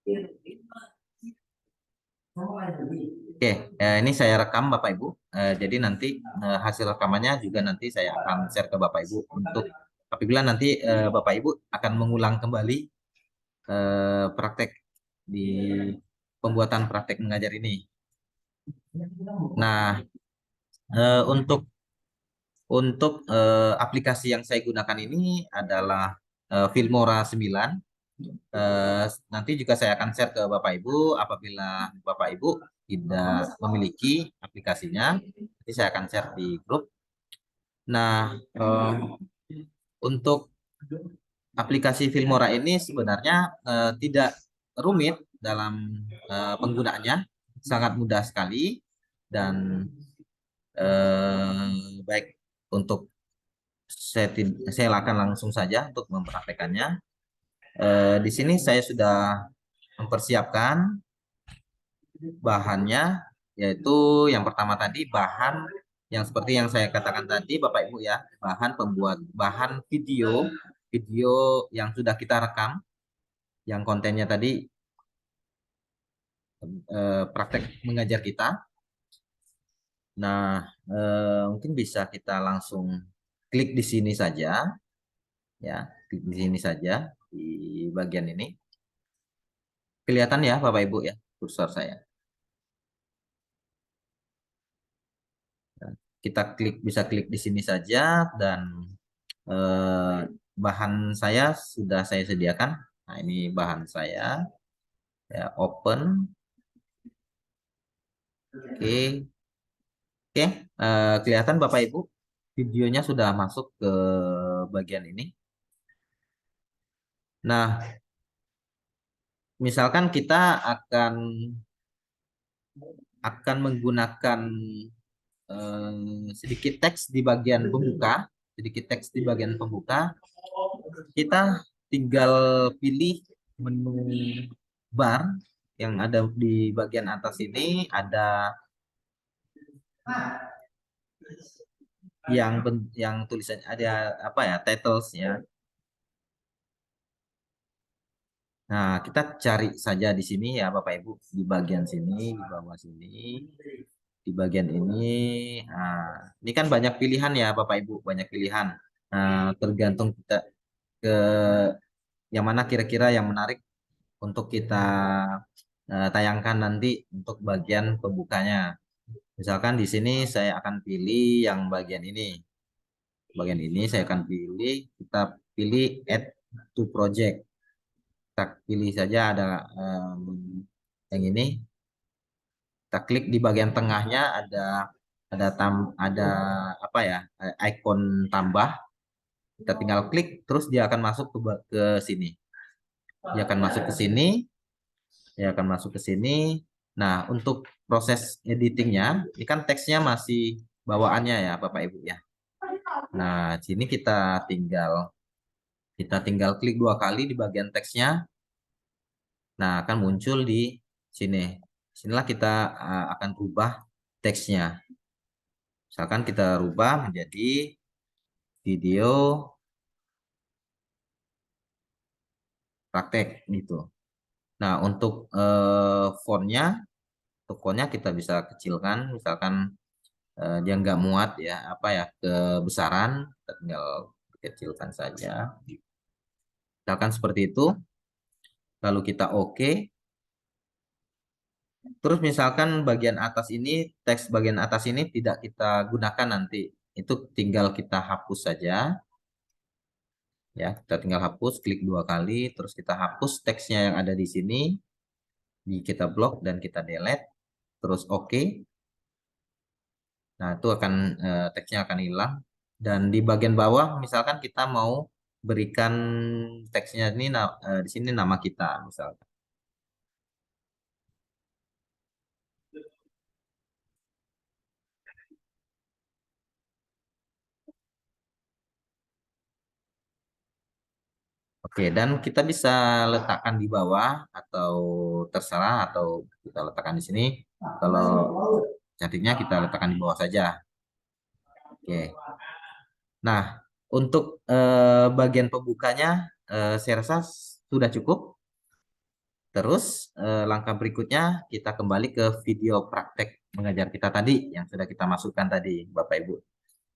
Oke, ini saya rekam Bapak Ibu. Jadi nanti hasil rekamannya juga nanti saya akan share ke Bapak Ibu untuk apabila nanti Bapak Ibu akan mengulang kembali praktek di pembuatan praktek mengajar ini. Nah, untuk aplikasi yang saya gunakan ini adalah Filmora 9. Nanti juga saya akan share ke Bapak Ibu apabila Bapak Ibu tidak memiliki aplikasinya, nanti saya akan share di grup. Nah, untuk aplikasi Filmora ini sebenarnya tidak rumit dalam penggunaannya, sangat mudah sekali dan baik untuk saya akan langsung saja untuk mempraktekannya. Di sini saya sudah mempersiapkan bahannya, yaitu yang pertama tadi bahan yang seperti yang saya katakan tadi Bapak Ibu ya, bahan video video yang sudah kita rekam, yang kontennya tadi praktek mengajar kita. Nah, mungkin bisa kita langsung klik di sini saja ya, klik di sini saja di bagian ini. Kelihatan ya Bapak Ibu ya kursor saya. Kita bisa klik di sini saja dan eh, bahan saya sudah saya sediakan. Nah, ini bahan saya. Ya, open. Oke. Oke, kelihatan Bapak Ibu videonya sudah masuk ke bagian ini. Nah, misalkan kita akan menggunakan sedikit teks di bagian pembuka, kita tinggal pilih menu bar yang ada di bagian atas ini, ada yang tulisannya ada apa ya, titles ya. Nah, kita cari saja di sini ya Bapak Ibu, di bagian sini, di bawah sini, di bagian ini. Nah, ini kan banyak pilihan ya Bapak Ibu, banyak pilihan. Nah, tergantung kita ke yang mana kira-kira yang menarik untuk kita tayangkan nanti untuk bagian pembukanya. Misalkan di sini saya akan pilih yang bagian ini. Bagian ini saya akan pilih, kita pilih add to project. Kita pilih saja ada yang ini. Kita klik di bagian tengahnya ada apa ya, icon tambah. Kita tinggal klik terus dia akan masuk ke sini. Dia akan masuk ke sini, dia akan masuk ke sini. Nah, untuk proses editingnya, ini kan teksnya masih bawaannya ya Bapak Ibu ya. Nah, sini kita tinggal klik 2 kali di bagian teksnya. Nah, akan muncul di sini. Sinilah kita akan rubah teksnya. Misalkan kita rubah menjadi video praktek gitu. Nah, untuk fontnya kita bisa kecilkan. Misalkan dia nggak muat ya, apa ya, kebesaran, kita tinggal kecilkan saja. Misalkan seperti itu. Lalu kita oke. Terus misalkan bagian atas ini, teks bagian atas ini tidak kita gunakan nanti. Itu tinggal kita hapus saja. Ya, kita tinggal hapus, klik 2 kali, terus kita hapus teksnya yang ada di sini, kita blok dan kita delete, terus oke. Nah, itu teksnya akan hilang. Dan di bagian bawah, misalkan kita mau berikan teksnya ini, di sini nama kita, misalkan. Oke, dan kita bisa letakkan di bawah atau terserah atau kita letakkan di sini. Kalau cantiknya kita letakkan di bawah saja. Oke. Nah, untuk bagian pembukanya saya rasa sudah cukup. Terus langkah berikutnya kita kembali ke video praktek mengajar kita tadi yang sudah kita masukkan tadi, Bapak Ibu.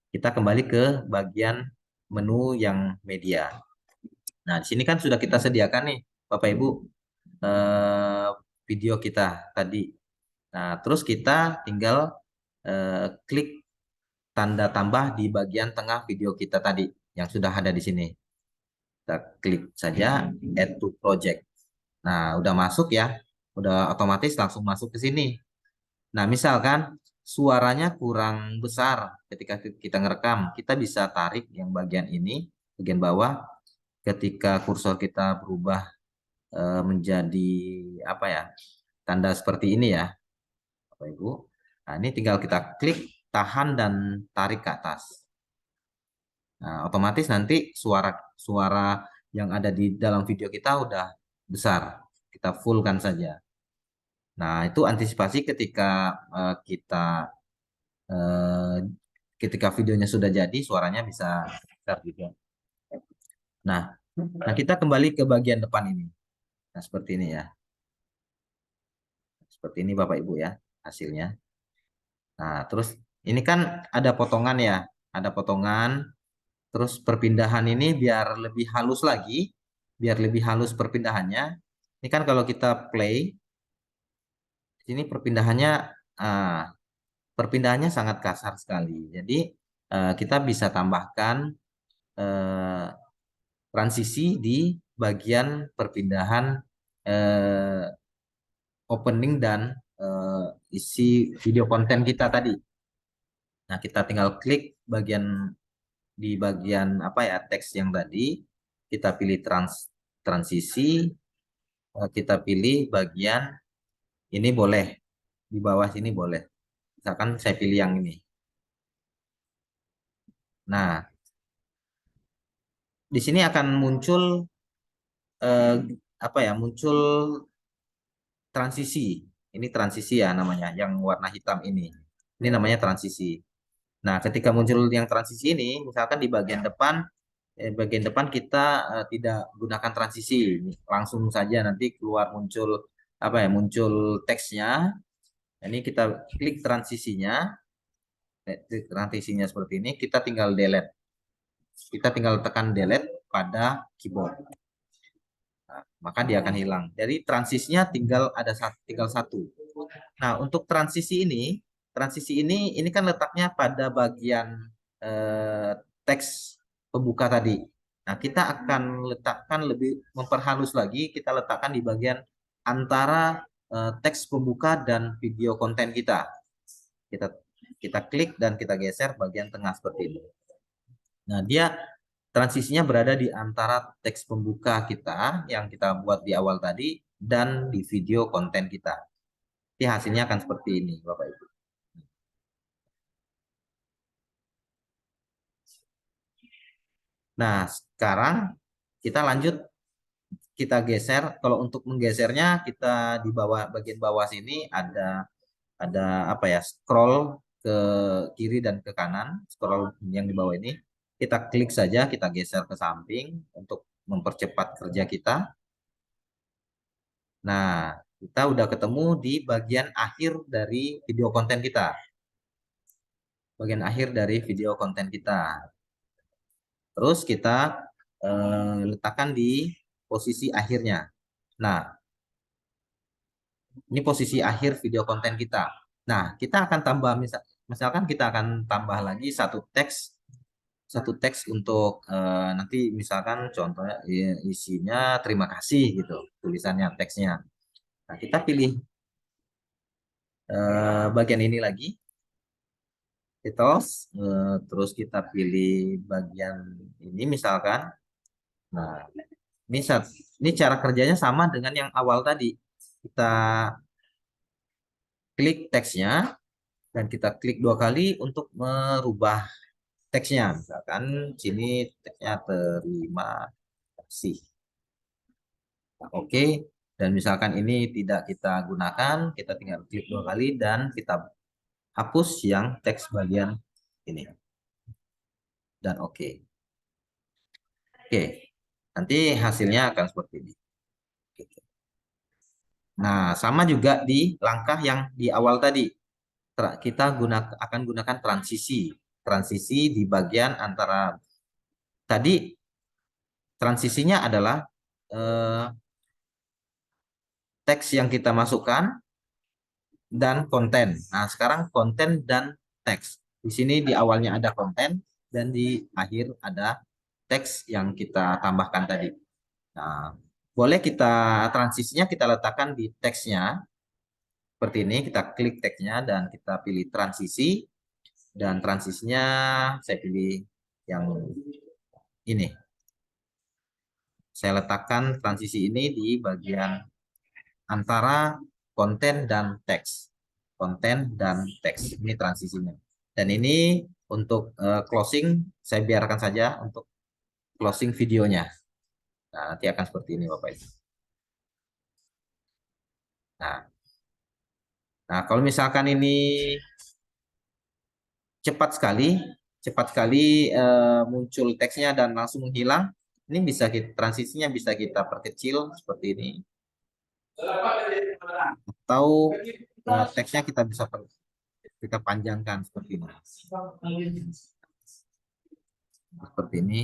Kita kembali ke bagian menu yang media. Nah, di sini kan sudah kita sediakan nih, Bapak Ibu, eh, video kita tadi. Nah, terus kita tinggal klik tanda tambah di bagian tengah video kita tadi yang sudah ada di sini. Kita klik saja Add to Project. Nah, udah masuk ya. Udah otomatis langsung masuk ke sini. Nah, misalkan suaranya kurang besar ketika kita ngerekam, kita bisa tarik yang bagian ini, bagian bawah. Ketika kursor kita berubah menjadi apa ya? Tanda seperti ini ya, Bapak Ibu. Nah, ini tinggal kita klik, tahan dan tarik ke atas. Nah, otomatis nanti suara suara yang ada di dalam video kita udah besar. Kita fullkan saja. Nah, itu antisipasi ketika kita eh, ketika videonya sudah jadi, suaranya bisa besar juga. Nah, nah kita kembali ke bagian depan ini. Nah, seperti ini ya. Seperti ini Bapak Ibu ya hasilnya. Nah, terus ini kan ada potongan ya. Ada potongan. Terus perpindahan ini biar lebih halus lagi, biar lebih halus perpindahannya. Ini kan kalau kita play, ini ah, perpindahannya sangat kasar sekali. Jadi kita bisa tambahkan eh, transisi di bagian perpindahan eh, opening dan isi video konten kita tadi. Nah, kita tinggal klik di bagian apa ya teks yang tadi, kita pilih transisi, kita pilih bagian ini boleh di bawah sini boleh. Misalkan saya pilih yang ini. Nah, di sini akan muncul eh, apa ya? Muncul transisi. Ini transisi ya namanya, yang warna hitam ini. Ini namanya transisi. Nah, ketika muncul yang transisi ini, misalkan di bagian depan kita tidak gunakan transisi, langsung saja nanti keluar muncul apa ya? Muncul teksnya. Ini kita klik transisinya, transisinya seperti ini, kita tinggal delete. Kita tinggal tekan delete pada keyboard. Nah, maka dia akan hilang. Jadi transisinya tinggal satu. Nah, untuk transisi ini kan letaknya pada bagian eh, teks pembuka tadi. Nah, kita akan letakkan lebih memperhalus lagi, kita letakkan di bagian antara teks pembuka dan video konten kita. Kita kita klik dan kita geser bagian tengah seperti ini. Nah, dia transisinya berada di antara teks pembuka kita yang kita buat di awal tadi dan di video konten kita. Jadi hasilnya akan seperti ini, Bapak Ibu. Nah, sekarang kita lanjut, kita geser. Kalau untuk menggesernya, kita di bawah bagian bawah sini ada apa ya? Scroll ke kiri dan ke kanan, scroll yang di bawah ini. Kita klik saja, kita geser ke samping untuk mempercepat kerja kita. Nah, kita udah ketemu di bagian akhir dari video konten kita. Bagian akhir dari video konten kita. Terus kita letakkan di posisi akhirnya. Nah, ini posisi akhir video konten kita. Nah, kita akan tambah misalkan kita akan tambah lagi satu teks untuk nanti misalkan contohnya isinya terima kasih gitu tulisannya teksnya. Nah, kita pilih bagian ini lagi, terus kita pilih bagian ini misalkan. Nah, ini ini cara kerjanya sama dengan yang awal tadi. Kita klik teksnya dan kita klik dua kali untuk merubah teksnya. Misalkan sini teksnya terima kasih. Nah, oke. Dan misalkan ini tidak kita gunakan, kita tinggal klik dua kali dan kita hapus yang teks bagian ini. Dan oke. Oke. Nanti hasilnya akan seperti ini. Oke. Nah, sama juga di langkah yang di awal tadi. Kita akan gunakan transisi. Transisi di bagian antara tadi transisinya adalah eh, teks yang kita masukkan dan konten. Nah, sekarang konten dan teks. Di sini di awalnya ada konten dan di akhir ada teks yang kita tambahkan tadi. Nah, boleh kita transisinya kita letakkan di teksnya seperti ini. Kita klik teksnya dan kita pilih transisi dan transisinya saya pilih yang ini. Saya letakkan transisi ini di bagian antara konten dan teks. Konten dan teks. Ini transisinya. Dan ini untuk closing saya biarkan saja untuk closing videonya. Nah, nanti akan seperti ini Bapak Ibu. Nah, nah kalau misalkan ini cepat sekali, muncul teksnya dan langsung menghilang, ini bisa kita, transisinya bisa kita perkecil seperti ini. Atau teksnya kita bisa kita panjangkan seperti ini. Seperti ini.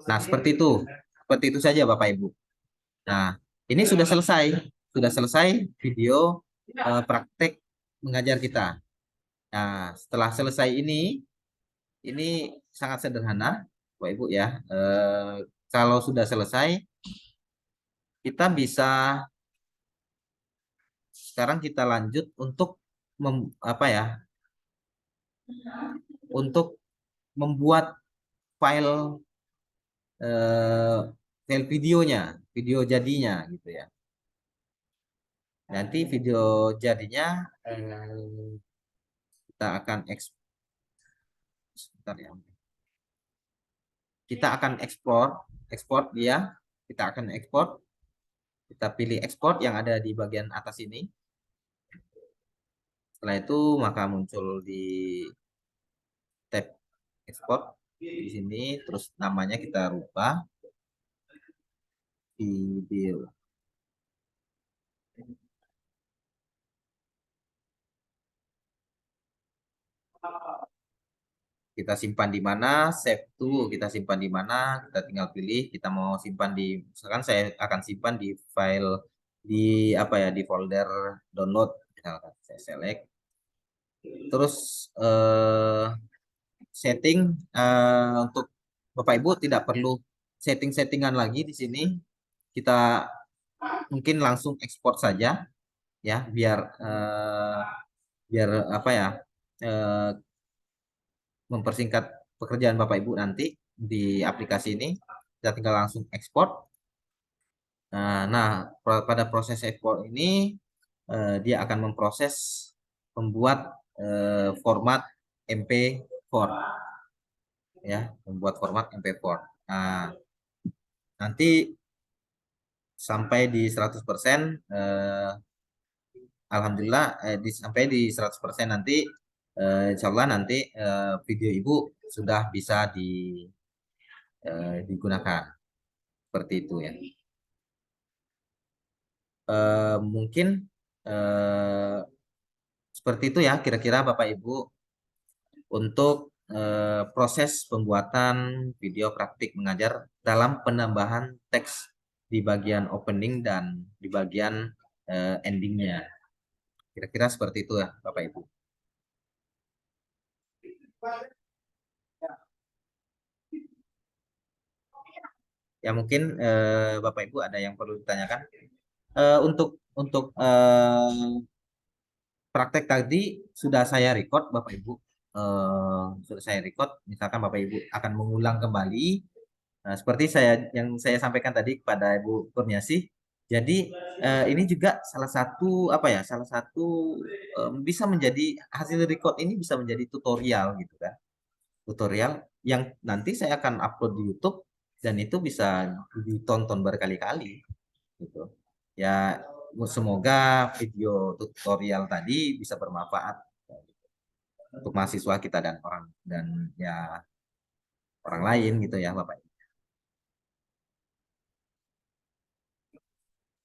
Nah, seperti itu. Seperti itu saja Bapak Ibu. Nah, ini sudah selesai. Sudah selesai video praktek mengajar kita. Nah, setelah selesai ini sangat sederhana, Bapak Ibu ya. Kalau sudah selesai, kita bisa sekarang kita lanjut untuk apa ya? Untuk membuat file eh, file videonya, video jadinya gitu ya. Nanti video jadinya kita akan sebentar ya. Kita akan ekspor dia. Kita akan ekspor. Kita pilih ekspor yang ada di bagian atas ini. Setelah itu maka muncul di tab ekspor di sini. Terus namanya kita rubah video. Kita simpan di mana, save to, kita simpan di mana, kita tinggal pilih, kita mau simpan di, misalkan saya akan simpan di file di apa ya, di folder download, misalkan saya select, terus setting untuk Bapak Ibu tidak perlu setting-settingan lagi di sini, kita mungkin langsung ekspor saja ya, biar apa ya, eh, mempersingkat pekerjaan Bapak Ibu nanti di aplikasi ini. Kita tinggal langsung ekspor. Nah, pada proses ekspor ini dia akan memproses membuat format MP4 ya, membuat format MP4. Nah, nanti sampai di 100% alhamdulillah sampai di 100% nanti insya Allah nanti video Ibu sudah bisa digunakan seperti itu ya. Mungkin eh, seperti itu ya kira-kira Bapak Ibu untuk proses pembuatan video praktik mengajar dalam penambahan teks di bagian opening dan di bagian endingnya. Kira-kira seperti itu ya Bapak Ibu. Ya mungkin Bapak Ibu ada yang perlu ditanyakan. Untuk praktek tadi sudah saya record Bapak Ibu. Sudah saya record. Misalkan Bapak Ibu akan mengulang kembali. Nah, seperti yang saya sampaikan tadi kepada Ibu Kurniasih. Jadi ini juga salah satu apa ya? Salah satu bisa menjadi hasil record ini bisa menjadi tutorial gitu kan. Tutorial yang nanti saya akan upload di YouTube dan itu bisa ditonton berkali-kali gitu. Ya, semoga video tutorial tadi bisa bermanfaat untuk mahasiswa kita dan ya orang lain gitu ya Bapak.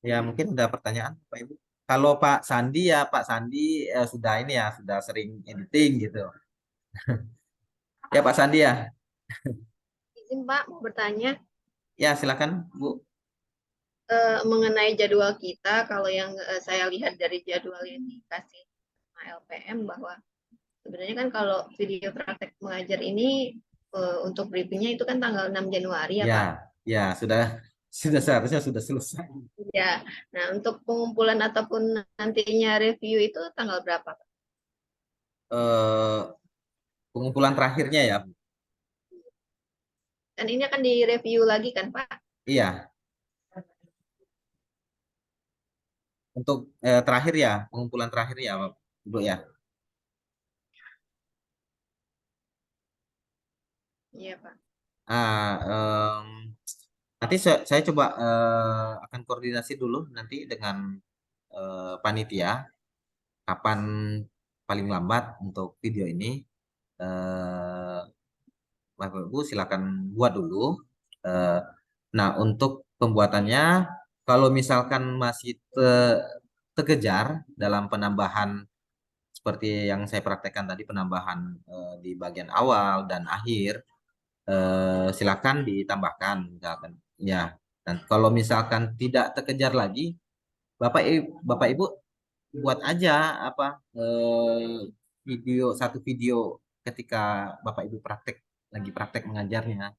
Ya, mungkin ada pertanyaan Pak Ibu. Kalau Pak Sandi ya, Pak Sandi sudah ini ya, sudah sering editing gitu. Ya Pak Sandi ya. Izin Pak, mau bertanya Ya, silakan Bu. mengenai jadwal kita. Kalau yang saya lihat dari jadwal yang dikasih sama LPM bahwa sebenarnya kan kalau video praktek mengajar ini untuk briefingnya itu kan tanggal 6 Januari ya Pak. Ya, ya sudah sudah seharusnya sudah selesai. Ya, nah untuk pengumpulan ataupun nantinya review itu tanggal berapa Pak? Eh, Pengumpulan terakhirnya ya. Dan ini akan direview lagi kan Pak? Iya, untuk terakhir ya, pengumpulan terakhir ya, Bu ya. Iya Pak. Ah, nanti saya coba akan koordinasi dulu nanti dengan panitia kapan paling lambat untuk video ini. Eh, Bapak Ibu silakan buat dulu. Eh, nah, untuk pembuatannya, kalau misalkan masih terkejar dalam penambahan seperti yang saya praktekkan tadi, penambahan di bagian awal dan akhir, silakan ditambahkan, misalkan. Ya, dan kalau misalkan tidak terkejar lagi, Bapak Ibu buat aja apa video satu video ketika Bapak Ibu lagi praktek mengajarnya.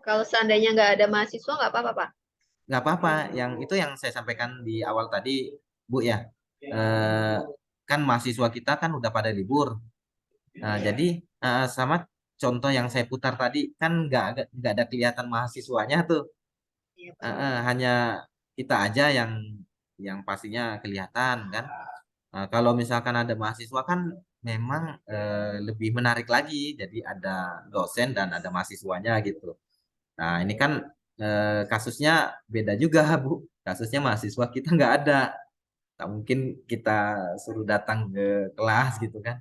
Kalau seandainya nggak ada mahasiswa nggak apa-apa Pak? Nggak apa-apa, yang itu yang saya sampaikan di awal tadi Bu ya. Eh, Kan mahasiswa kita kan udah pada libur. Nah, jadi sama contoh yang saya putar tadi kan nggak ada kelihatan mahasiswanya tuh. Iya Pak. Hanya kita aja yang pastinya kelihatan kan. Nah, kalau misalkan ada mahasiswa kan memang lebih menarik lagi. Jadi ada dosen dan ada mahasiswanya gitu. Nah, ini kan kasusnya beda juga, Bu. Kasusnya mahasiswa kita nggak ada. Tak mungkin kita suruh datang ke kelas gitu kan.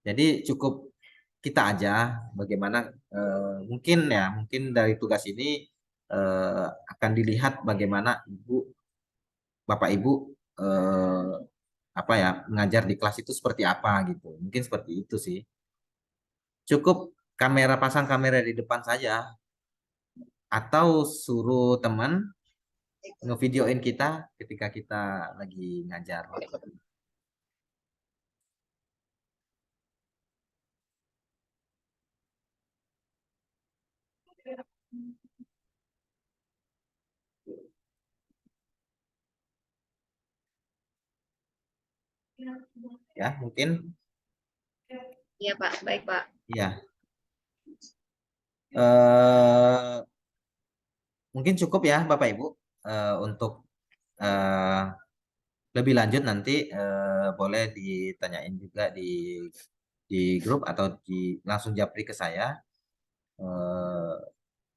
Jadi cukup kita aja bagaimana mungkin dari tugas ini akan dilihat bagaimana Bapak Ibu eh, apa ya mengajar di kelas itu seperti apa gitu. Mungkin seperti itu sih. Cukup pasang kamera di depan saja atau suruh teman ngevideoin kita ketika kita lagi ngajar. Ya, mungkin Iya Pak, baik Pak. ya. eh Mungkin cukup ya Bapak Ibu untuk eh, lebih lanjut nanti boleh ditanyain juga di grup atau langsung japri ke saya eh,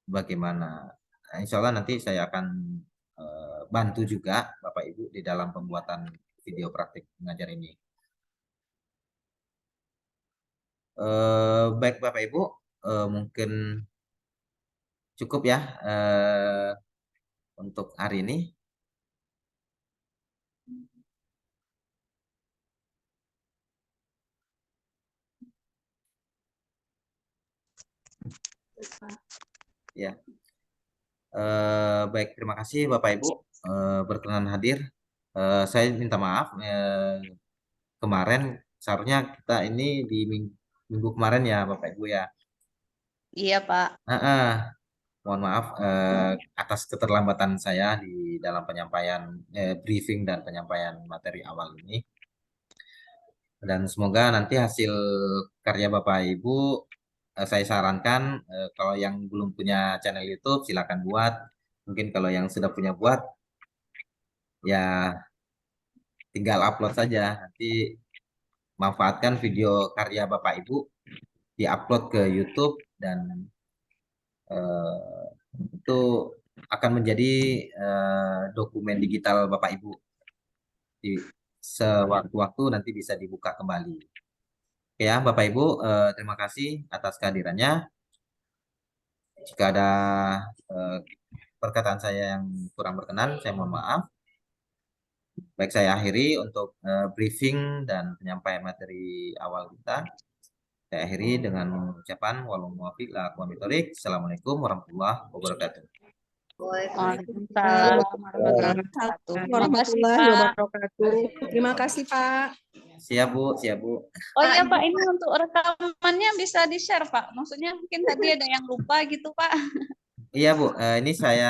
bagaimana. Nah, insya Allah nanti saya akan bantu juga Bapak Ibu di dalam pembuatan video praktik mengajar ini. Baik Bapak Ibu, mungkin cukup ya untuk hari ini. Ya, baik terima kasih Bapak Ibu berkenan hadir. Saya minta maaf kemarin seharusnya kita ini di minggu kemarin ya Bapak Ibu ya. Iya Pak. Ah, mohon maaf atas keterlambatan saya di dalam penyampaian briefing dan penyampaian materi awal ini. Dan semoga nanti hasil karya Bapak Ibu saya sarankan kalau yang belum punya channel YouTube silakan buat. Mungkin kalau yang sudah punya buat ya tinggal upload saja. Nanti manfaatkan video karya Bapak Ibu diupload ke YouTube dan eh, itu akan menjadi dokumen digital Bapak Ibu di sewaktu-waktu nanti bisa dibuka kembali. Oke ya, Bapak Ibu, terima kasih atas kehadirannya. Jika ada eh, perkataan saya yang kurang berkenan, saya mohon maaf. Baik, saya akhiri untuk briefing dan penyampaian materi awal kita. Saya akhiri dengan mengucapkan walau muwafiq la aqwam bithoriq. Assalamualaikum warahmatullahi wabarakatuh. Waalaikumsalam. Waalaikumsalam warahmatullahi wabarakatuh. Terima kasih, Pak. Siap, Bu, siap, Bu. Oh iya Pak, ini untuk rekamannya bisa di-share Pak. Maksudnya mungkin tadi ada yang lupa gitu Pak. Iya, Bu. Ini saya